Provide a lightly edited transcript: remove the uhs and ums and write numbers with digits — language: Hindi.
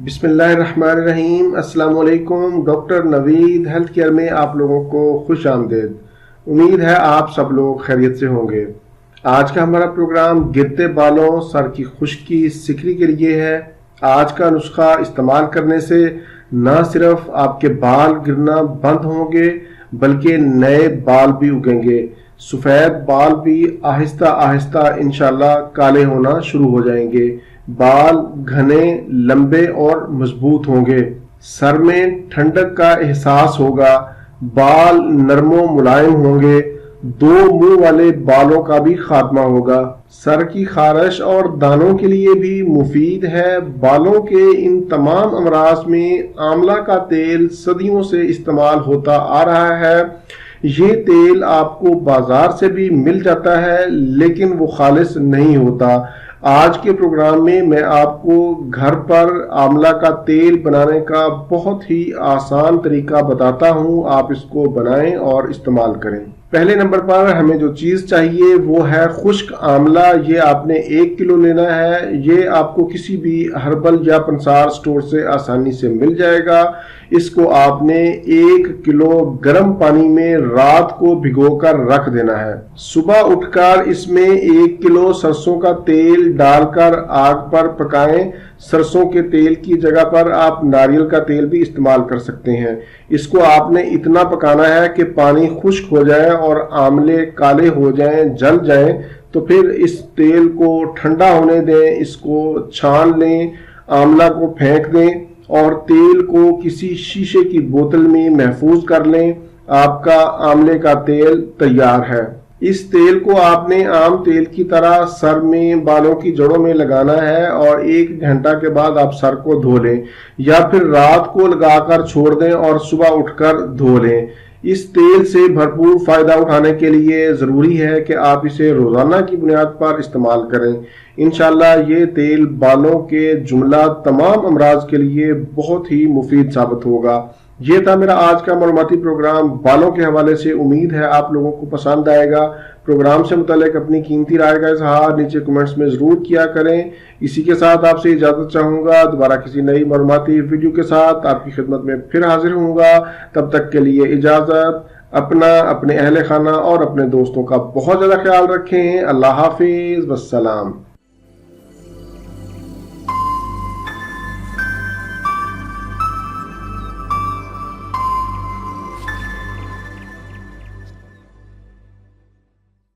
बिस्मिल्लाहिर्रहमानिर्रहीम। अस्सलाम वालेकुम। डॉक्टर नवीद हेल्थ केयर में आप लोगों को खुश आमदीद। उम्मीद है आप सब लोग खैरियत से होंगे। आज का हमारा प्रोग्राम गिरते बालों, सर की खुश्की, सिकरी के लिए है। आज का नुस्खा इस्तेमाल करने से न सिर्फ आपके बाल गिरना बंद होंगे बल्कि नए बाल भी उगेंगे। सफ़ेद बाल भी आहिस्ता आहिस्ता इंशाल्लाह काले होना शुरू हो जाएंगे। बाल घने, लंबे और मजबूत होंगे। सर में ठंडक का एहसास होगा। बाल नरमो मुलायम होंगे। दो मुंह वाले बालों का भी खात्मा होगा। सर की खारिश और दानों के लिए भी मुफीद है। बालों के इन तमाम अमराज में आंवला का तेल सदियों से इस्तेमाल होता आ रहा है। ये तेल आपको बाजार से भी मिल जाता है लेकिन वो खालिस नहीं होता। आज के प्रोग्राम में मैं आपको घर पर आंवला का तेल बनाने का बहुत ही आसान तरीका बताता हूं। आप इसको बनाएं और इस्तेमाल करें। पहले नंबर पर हमें जो चीज़ चाहिए वो है खुश्क आंवला। ये आपने 1 किलो लेना है। ये आपको किसी भी हर्बल या पंसार स्टोर से आसानी से मिल जाएगा। इसको आपने 1 किलो गर्म पानी में रात को भिगोकर रख देना है। सुबह उठकर इसमें 1 किलो सरसों का तेल डालकर आग पर पकाएं। सरसों के तेल की जगह पर आप नारियल का तेल भी इस्तेमाल कर सकते हैं। इसको आपने इतना पकाना है कि पानी खुश्क हो जाए और आंवले काले हो जाएं, जल जाएं। तो फिर इस तेल को ठंडा होने दें, इसको छान लें, आंवला को फेंक दें और तेल को किसी शीशे की बोतल में महफूज कर लें। आपका आंवले का तेल तैयार है। इस तेल को आपने आम तेल की तरह सर में, बालों की जड़ों में लगाना है और 1 घंटा के बाद आप सर को धो लें या फिर रात को लगाकर छोड़ दें और सुबह उठकर धो लें। इस तेल से भरपूर फायदा उठाने के लिए जरूरी है कि आप इसे रोजाना की बुनियाद पर इस्तेमाल करें। इंशाल्लाह ये तेल बालों के जुमला तमाम अमराज के लिए बहुत ही मुफीद साबित होगा। ये था मेरा आज का मालूमाती प्रोग्राम बालों के हवाले से। उम्मीद है आप लोगों को पसंद आएगा। प्रोग्राम से मुतालिक अपनी कीमती राय का इजहार नीचे कमेंट्स में जरूर किया करें। इसी के साथ आपसे इजाजत चाहूंगा। दोबारा किसी नई मालूमाती वीडियो के साथ आपकी खिदमत में फिर हाजिर होऊंगा। तब तक के लिए इजाजत। अपना, अपने अहले खाना और अपने दोस्तों का बहुत ज्यादा ख्याल रखें। अल्लाह हाफिज, वस्सलाम।